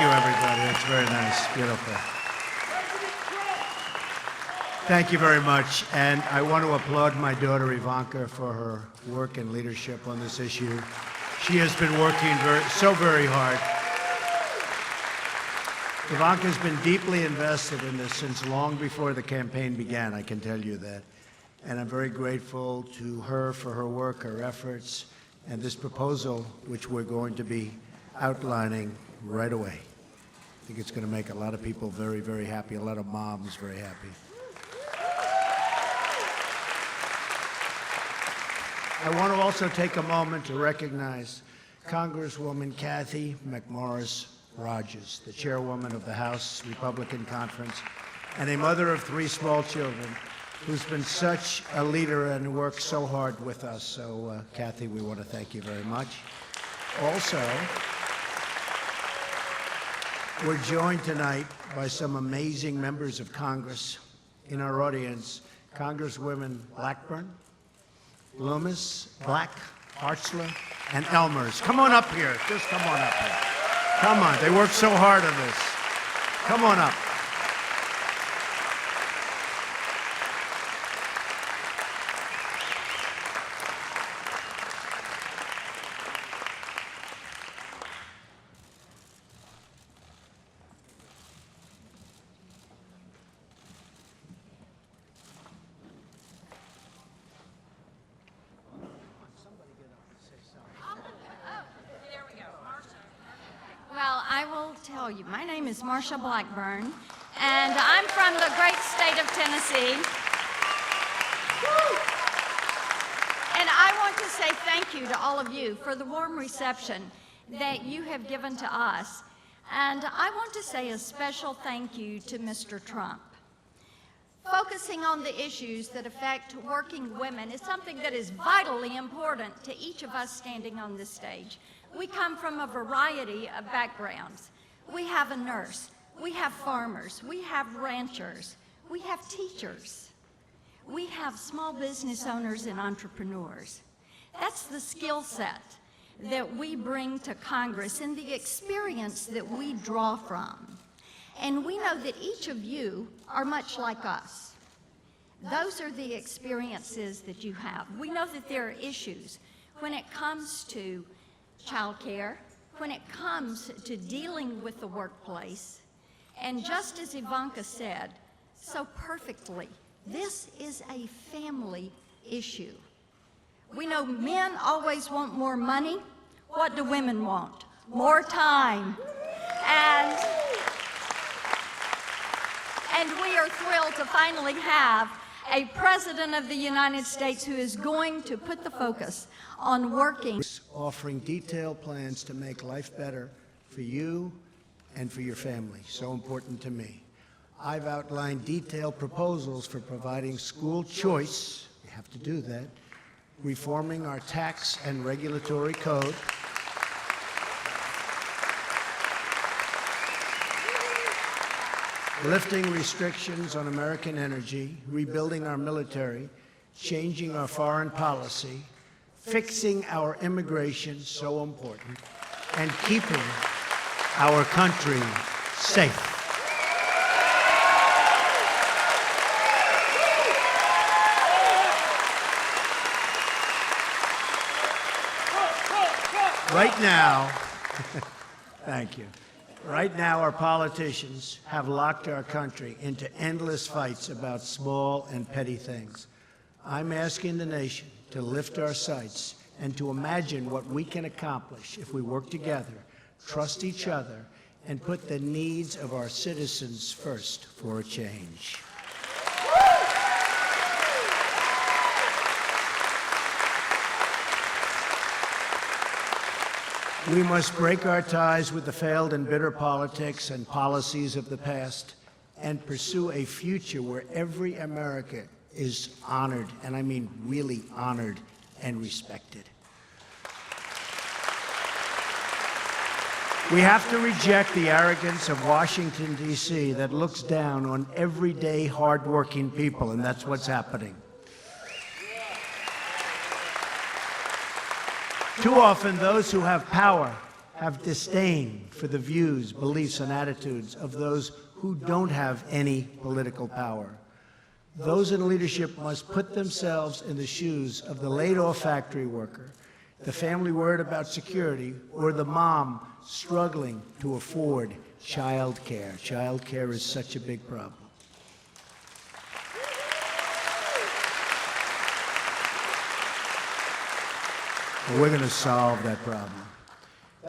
you, everybody. That's very nice. Beautiful. Thank you very much. And I want to applaud my daughter, Ivanka, for her work and leadership on this issue. She has been working very hard. Ivanka's been deeply invested in this since long before the campaign began, I can tell you that. And I'm very grateful to her for her work, her efforts, and this proposal, which we're going to be outlining right away. I think it's going to make a lot of people very, very happy, a lot of moms very happy. I want to also take a moment to recognize Congresswoman Kathy McMorris Rogers, the chairwoman of the House Republican Conference, and a mother of 3 small children, who's been such a leader and worked so hard with us. So, Kathy, we want to thank you very much. Also, we're joined tonight by some amazing members of Congress. In our audience, Congresswomen Blackburn, Loomis, Black, Hartzler, and Elmers. Come on up here. Just come on up here. Come on. They worked so hard on this. Come on up. My name is Marsha Blackburn, and I'm from the great state of Tennessee. And I want to say thank you to all of you for the warm reception that you have given to us. And I want to say a special thank you to Mr. Trump. Focusing on the issues that affect working women is something that is vitally important to each of us standing on this stage. We come from a variety of backgrounds. We have a nurse, we have farmers, we have ranchers, we have teachers, we have small business owners and entrepreneurs. That's the skill set that we bring to Congress and the experience that we draw from. And we know that each of you are much like us. Those are the experiences that you have. We know that there are issues when it comes to childcare, when it comes to dealing with the workplace. And just as Ivanka said so perfectly, this is a family issue. We know men always want more money. What do women want? More time. And we are thrilled to finally have a President of the United States who is going to put the focus on working. Offering detailed plans to make life better for you and for your family, so important to me. I've outlined detailed proposals for providing school choice, we have to do that, reforming our tax and regulatory code, lifting restrictions on American energy, rebuilding our military, changing our foreign policy, fixing our immigration, so important, and keeping our country safe. Right now, thank you. Right now, our politicians have locked our country into endless fights about small and petty things. I'm asking the nation to lift our sights and to imagine what we can accomplish if we work together, trust each other, and put the needs of our citizens first for a change. We must break our ties with the failed and bitter politics and policies of the past and pursue a future where every American is honored, and I mean really honored and respected. We have to reject the arrogance of Washington, D.C. that looks down on everyday, hardworking people, and that's what's happening. Too often, those who have power have disdain for the views, beliefs, and attitudes of those who don't have any political power. Those in leadership must put themselves in the shoes of the laid-off factory worker, the family worried about security, or the mom struggling to afford child care. Child care is such a big problem. We're going to solve that problem.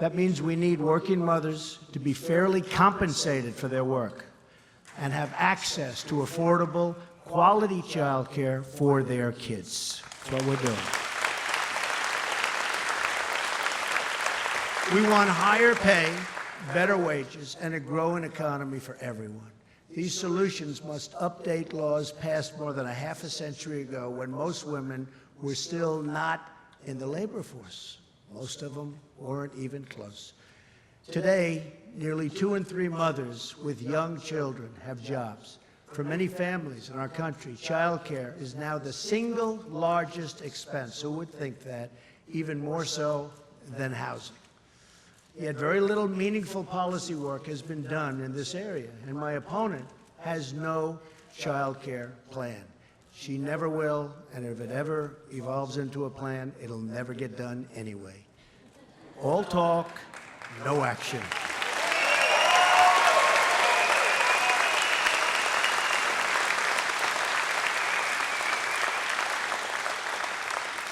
That means we need working mothers to be fairly compensated for their work and have access to affordable, quality child care for their kids. That's what we're doing. We want higher pay, better wages, and a growing economy for everyone. These solutions must update laws passed more than a half a century ago when most women were still not in the labor force. Most of them weren't even close. Today, nearly 2 in 3 mothers with young children have jobs. For many families in our country, child care is now the single largest expense. Who would think that? Even more so than housing. Yet very little meaningful policy work has been done in this area, and my opponent has no child care plan. She never will, and if it ever evolves into a plan, it'll never get done anyway. All talk, no action.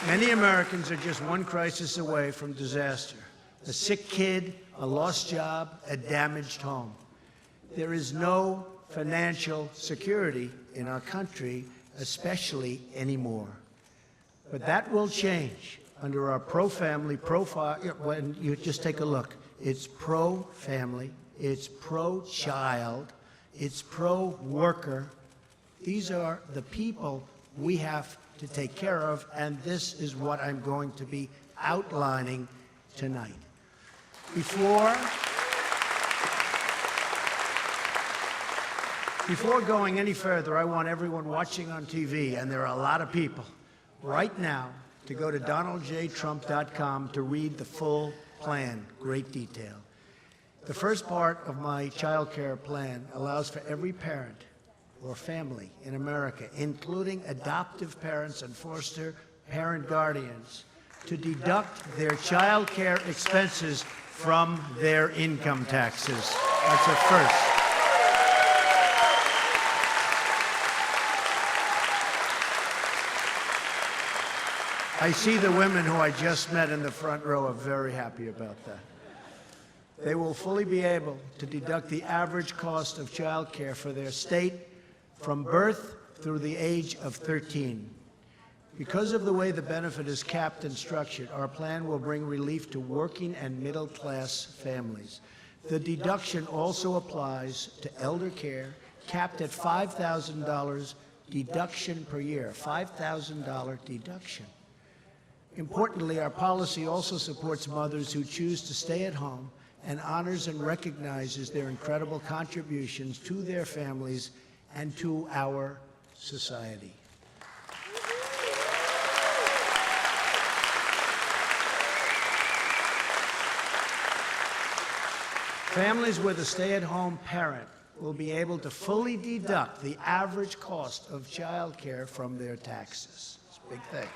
Many Americans are just one crisis away from disaster. A sick kid, a lost job, a damaged home. There is no financial security in our country, especially anymore. But that will change under our pro-family profile. When you just take a look, it's pro-family, it's pro-child, it's pro-worker. These are the people we have to take care of, and this is what I'm going to be outlining tonight. Before going any further, I want everyone watching on TV, and there are a lot of people, right now, to go to donaldjtrump.com to read the full plan, great detail. The first part of my child care plan allows for every parent or family in America, including adoptive parents and foster parent guardians, to deduct their child care expenses from their income taxes. That's a first. I see the women who I just met in the front row are very happy about that. They will fully be able to deduct the average cost of child care for their state from birth through the age of 13. Because of the way the benefit is capped and structured, our plan will bring relief to working and middle-class families. The deduction also applies to elder care, capped at $5,000 deduction per year, $5,000 deduction. Importantly, our policy also supports mothers who choose to stay at home and honors and recognizes their incredible contributions to their families and to our society. Families with a stay-at-home parent will be able to fully deduct the average cost of child care from their taxes. It's a big thing.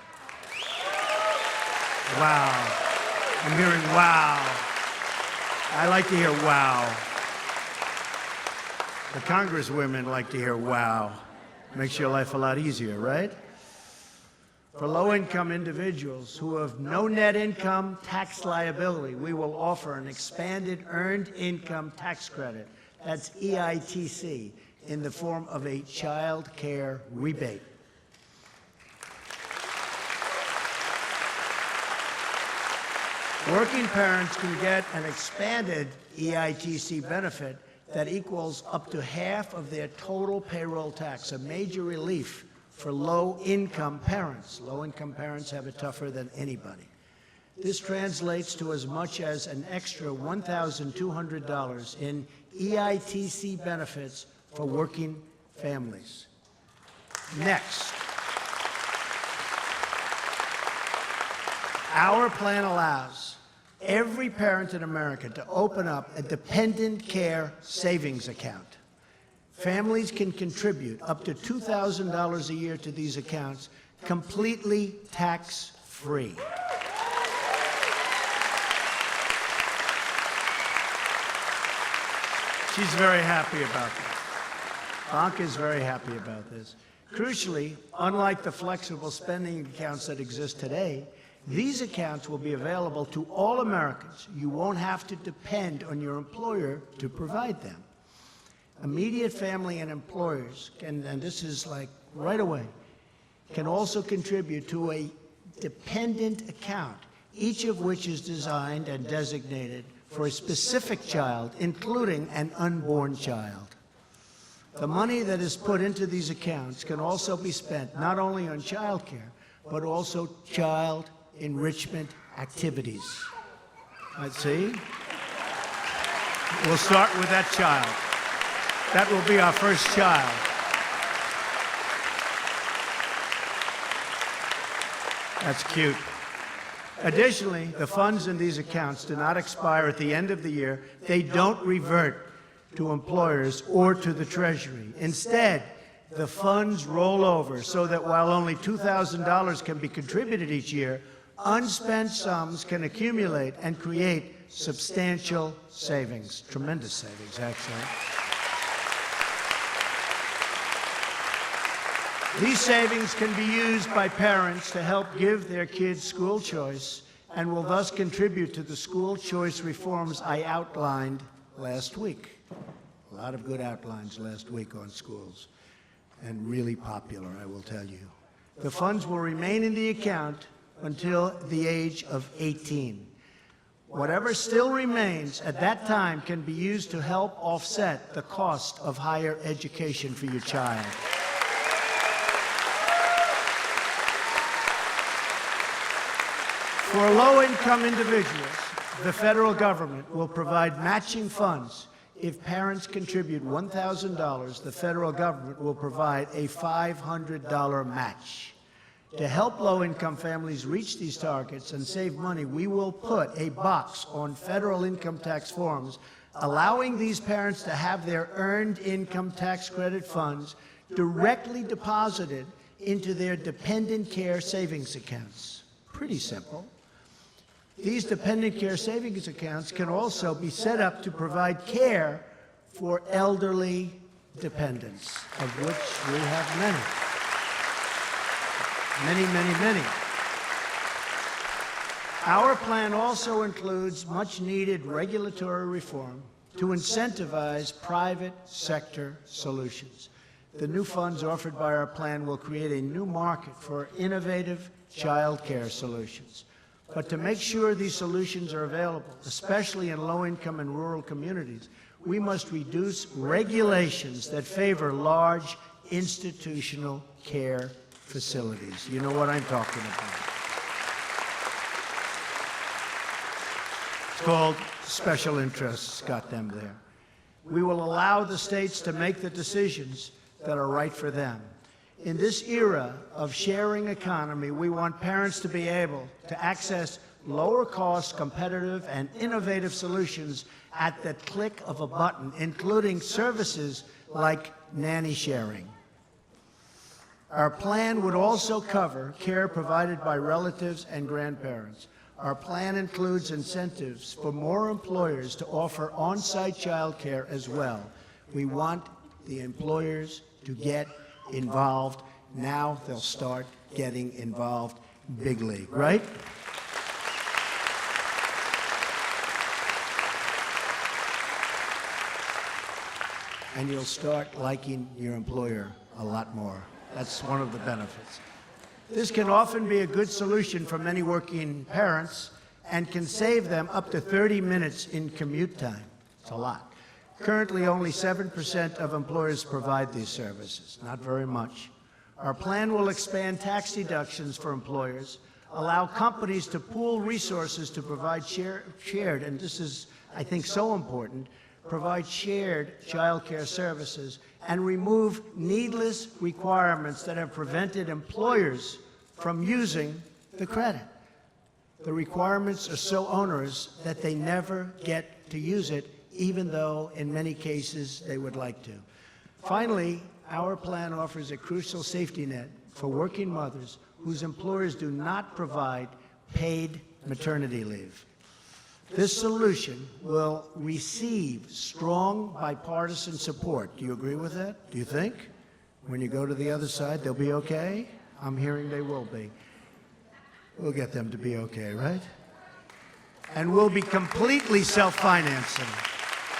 Wow. I'm hearing wow. I like to hear wow. The congresswomen like to hear wow. Makes your life a lot easier, right? For low-income individuals who have no net income tax liability, we will offer an expanded Earned Income Tax Credit, that's EITC, in the form of a child care rebate. Working parents can get an expanded EITC benefit that equals up to half of their total payroll tax, a major relief for low-income parents. Low-income parents have it tougher than anybody. This translates to as much as an extra $1,200 in EITC benefits for working families. Next, our plan allows every parent in America to open up a dependent care savings account. Families can contribute up to $2,000 a year to these accounts, completely tax-free. She's very happy about that. Ivanka is very happy about this. Crucially, unlike the flexible spending accounts that exist today, these accounts will be available to all Americans. You won't have to depend on your employer to provide them. Immediate family and employers can, and this is like right away, can also contribute to a dependent account, each of which is designed and designated for a specific child, including an unborn child. The money that is put into these accounts can also be spent not only on child care, but also child enrichment activities. Let's see. We'll start with that child. That will be our first child. That's cute. Additionally, the funds in these accounts do not expire at the end of the year. They don't revert to employers or to the Treasury. Instead, the funds roll over so that while only $2,000 can be contributed each year, unspent sums can accumulate and create substantial savings, tremendous savings, actually. These savings can be used by parents to help give their kids school choice and will thus contribute to the school choice reforms I outlined last week. A lot of good outlines last week on schools, and really popular, I will tell you. The funds will remain in the account until the age of 18. Whatever still remains at that time can be used to help offset the cost of higher education for your child. For low-income individuals, the federal government will provide matching funds. If parents contribute $1,000, the federal government will provide a $500 match. To help low-income families reach these targets and save money, we will put a box on federal income tax forms allowing these parents to have their earned income tax credit funds directly deposited into their dependent care savings accounts. Pretty simple. These dependent care savings accounts can also be set up to provide care for elderly dependents, of which we have many. Many, many, many. Our plan also includes much-needed regulatory reform to incentivize private sector solutions. The new funds offered by our plan will create a new market for innovative child care solutions. But to make sure these solutions are available, especially in low-income and rural communities, we must reduce regulations that favor large institutional care facilities. You know what I'm talking about. It's called special interests, got them there. We will allow the states to make the decisions that are right for them. In this era of sharing economy, we want parents to be able to access lower-cost, competitive, and innovative solutions at the click of a button, including services like nanny sharing. Our plan would also cover care provided by relatives and grandparents. Our plan includes incentives for more employers to offer on-site child care as well. We want the employers to get involved. Now they'll start getting involved big league, right? And you'll start liking your employer a lot more. That's one of the benefits. This can often be a good solution for many working parents and can save them up to 30 minutes in commute time. It's a lot. Currently, only 7% of employers provide these services, not very much. Our plan will expand tax deductions for employers, allow companies to pool resources to provide shared, and this is, I think, so important, provide shared child care services, and remove needless requirements that have prevented employers from using the credit. the requirements are so onerous that they never get to use it, even though in many cases they would like to. Finally, our plan offers a crucial safety net for working mothers whose employers do not provide paid maternity leave. This solution will receive strong bipartisan support. Do you agree with that? Do you think? When you go to the other side, they'll be okay? I'm hearing they will be. We'll get them to be okay, right? And we'll be completely self-financing.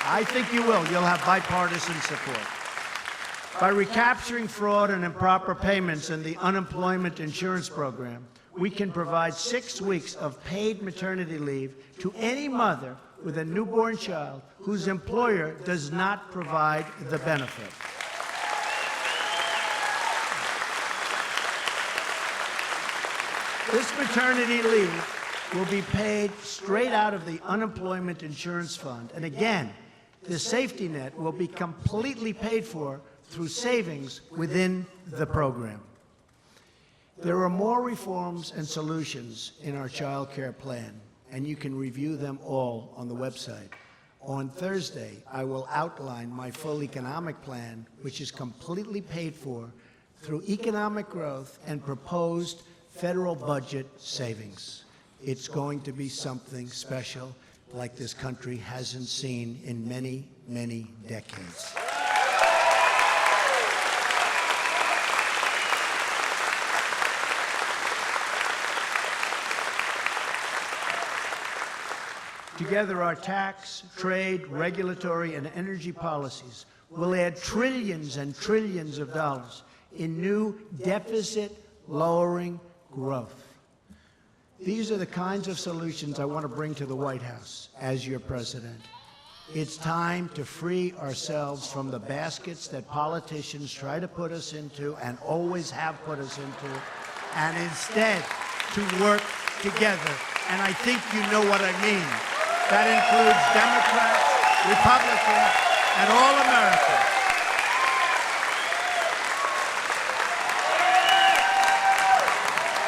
I think you will. You'll have bipartisan support. By recapturing fraud and improper payments in the unemployment insurance program, we can provide 6 weeks of paid maternity leave to any mother with a newborn child whose employer does not provide the benefit. This maternity leave will be paid straight out of the unemployment insurance fund. And again, the safety net will be completely paid for through savings within the program. There are more reforms and solutions in our child care plan, and you can review them all on the website. On Thursday, I will outline my full economic plan, which is completely paid for through economic growth and proposed federal budget savings. It's going to be something special like this country hasn't seen in many, many decades. Together, our tax, trade, regulatory, and energy policies will add trillions and trillions of dollars in new deficit-lowering growth. These are the kinds of solutions I want to bring to the White House as your president. It's time to free ourselves from the baskets that politicians try to put us into and always have put us into, and instead to work together. And I think you know what I mean. That includes Democrats, Republicans, and all Americans.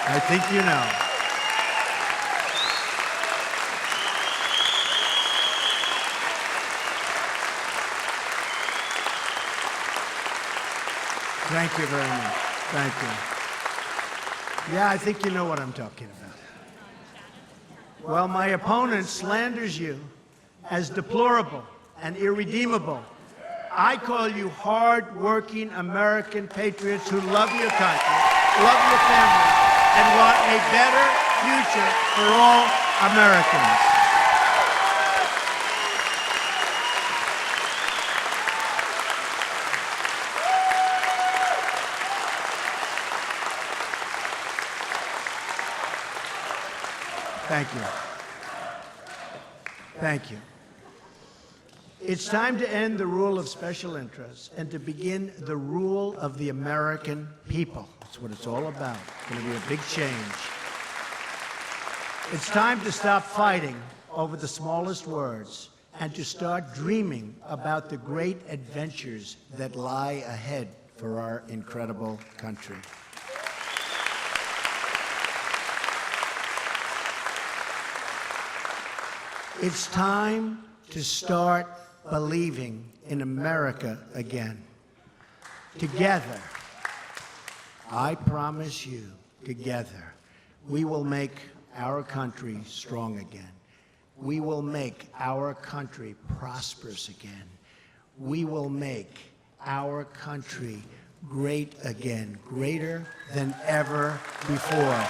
I think you know. Thank you very much. Thank you. Yeah, I think you know what I'm talking about. Well, my opponent slanders you as deplorable and irredeemable. I call you hard-working American patriots who love your country, love your family, and want a better future for all Americans. Thank you. Thank you. It's time to end the rule of special interests and to begin the rule of the American people. That's what it's all about. It's going to be a big change. It's time to stop fighting over the smallest words and to start dreaming about the great adventures that lie ahead for our incredible country. It's time to start believing in America again. Together, I promise you, together, we will make our country strong again. We will make our country prosperous again. We will make our country great again, greater than ever before.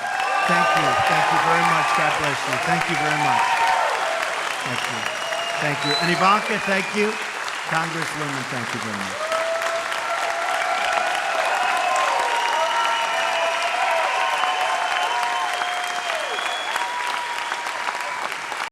Thank you. Thank you very much. God bless you. Thank you very much. Thank you. Thank you. And Ivanka, thank you. Congresswoman, thank you very much.